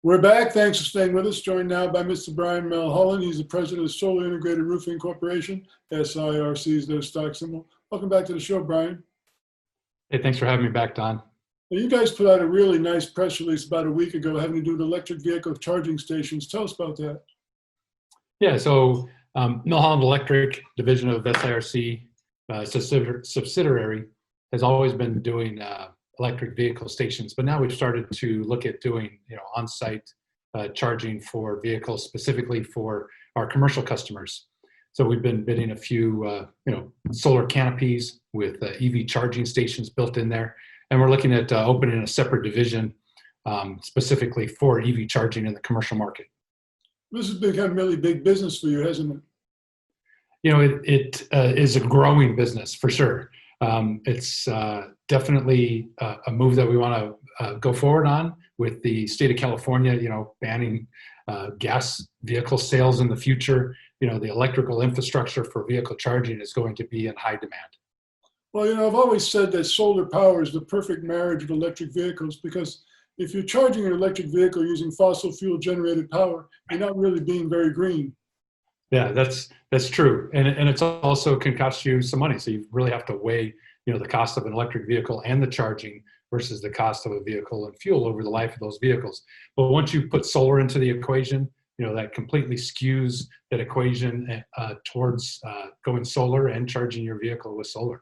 We're back. Thanks for staying with us. Joined now by Mr. Brian Milholland. He's the president of Solar Integrated Roofing Corporation. SIRC is their stock symbol. Welcome back to the show, Brian. Hey, thanks for having me back, Don. Well, you guys put out a really nice press release about a week ago having to do with electric vehicle charging stations. Tell us about that. Yeah, so Milholland Electric, division of SIRC, subsidiary, has always been doing electric vehicle stations, but now we've started to look at doing on-site charging for vehicles, specifically for our commercial customers. So we've been bidding a few solar canopies with EV charging stations built in there, and we're looking at opening a separate division specifically for EV charging in the commercial market. This has become really big business for you, hasn't it? It is a growing business for sure. It's definitely a move that we want to go forward on with the state of California, banning gas vehicle sales in the future. The electrical infrastructure for vehicle charging is going to be in high demand. Well, I've always said that solar power is the perfect marriage of electric vehicles, because if you're charging an electric vehicle using fossil fuel generated power, you're not really being very green. Yeah, that's true, and it also can cost you some money. So you really have to weigh, the cost of an electric vehicle and the charging versus the cost of a vehicle and fuel over the life of those vehicles. But once you put solar into the equation, that completely skews that equation towards going solar and charging your vehicle with solar.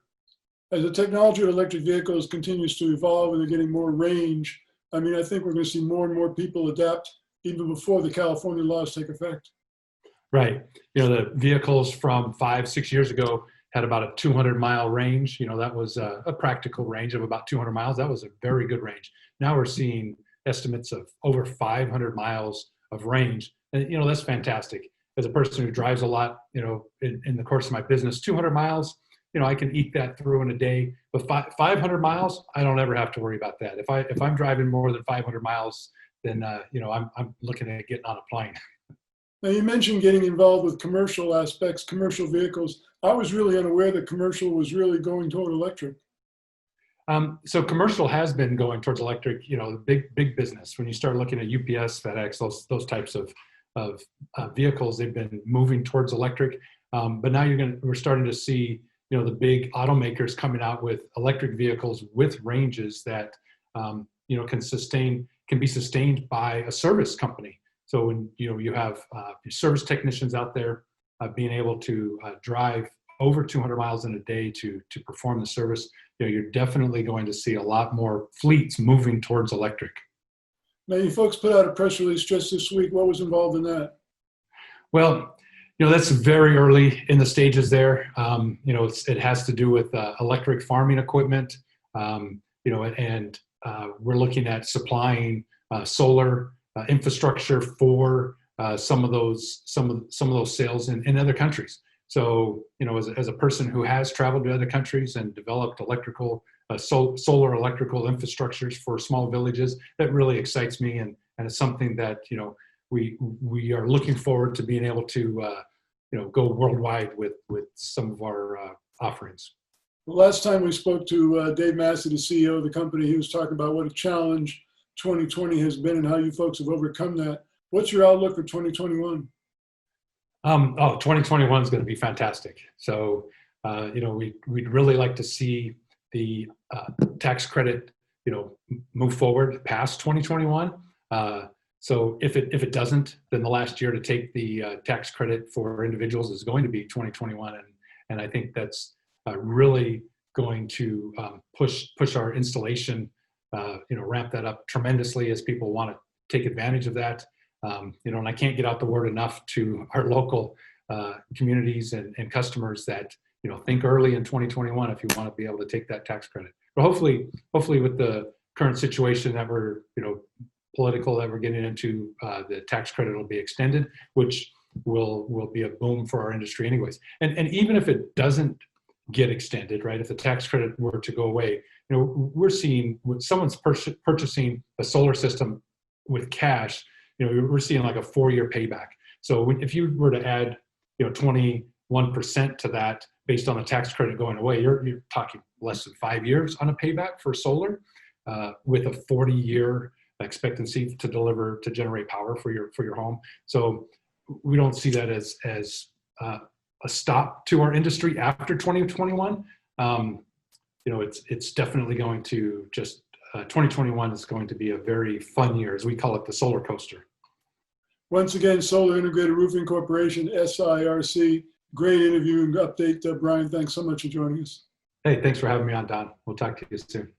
As the technology of electric vehicles continues to evolve and they're getting more range, I think we're going to see more and more people adapt even before the California laws take effect. Right. The vehicles from 5-6 years ago had about a 200-mile range. That was a practical range of about 200 miles. That was a very good range. Now we're seeing estimates of over 500 miles of range. And, that's fantastic. As a person who drives a lot, in the course of my business, 200 miles, I can eat that through in a day. But 500 miles, I don't ever have to worry about that. If I'm driving more than 500 miles, then, I'm looking at getting on a plane. Now, you mentioned getting involved with commercial aspects, commercial vehicles. I was really unaware that commercial was really going toward electric. So commercial has been going towards electric, the big business. When you start looking at UPS, FedEx, those types of vehicles, they've been moving towards electric. But now we're starting to see, the big automakers coming out with electric vehicles with ranges that, can be sustained by a service company. So when you have service technicians out there being able to drive over 200 miles in a day to perform the service, you're definitely going to see a lot more fleets moving towards electric. Now, you folks put out a press release just this week. What was involved in that? Well, that's very early in the stages there. It has to do with electric farming equipment, and we're looking at supplying solar infrastructure for some of those sales in other countries. So as a person who has traveled to other countries and developed solar electrical infrastructures for small villages, that really excites me, and it's something that we are looking forward to being able to go worldwide with some of our offerings. The last time we spoke to Dave Massey, the CEO of the company, he was talking about what a challenge 2020 has been and how you folks have overcome that. What's your outlook for 2021? 2021 is going to be fantastic. So, we'd really like to see the tax credit, move forward past 2021. So if it doesn't, then the last year to take the tax credit for individuals is going to be 2021, and I think that's really going to push our installation. Ramp that up tremendously as people want to take advantage of that. And I can't get out the word enough to our local communities and customers that, think early in 2021 if you want to be able to take that tax credit. But hopefully with the current situation that we're, political that we're getting into, the tax credit will be extended, which will be a boom for our industry anyways. And even if it doesn't get extended, right? If the tax credit were to go away, we're seeing when someone's purchasing a solar system with cash, we're seeing like a 4-year payback. So if you were to add, 21% to that based on the tax credit going away, you're talking less than 5 years on a payback for solar, with a 40-year expectancy to generate power for your home. So we don't see that as a stop to our industry after 2021. It's definitely going to 2021 is going to be a very fun year, as we call it, the solar coaster. Once again, Solar Integrated Roofing Corporation, SIRC. Great interview and update, Brian. Thanks so much for joining us. Hey, thanks for having me on, Don. We'll talk to you soon.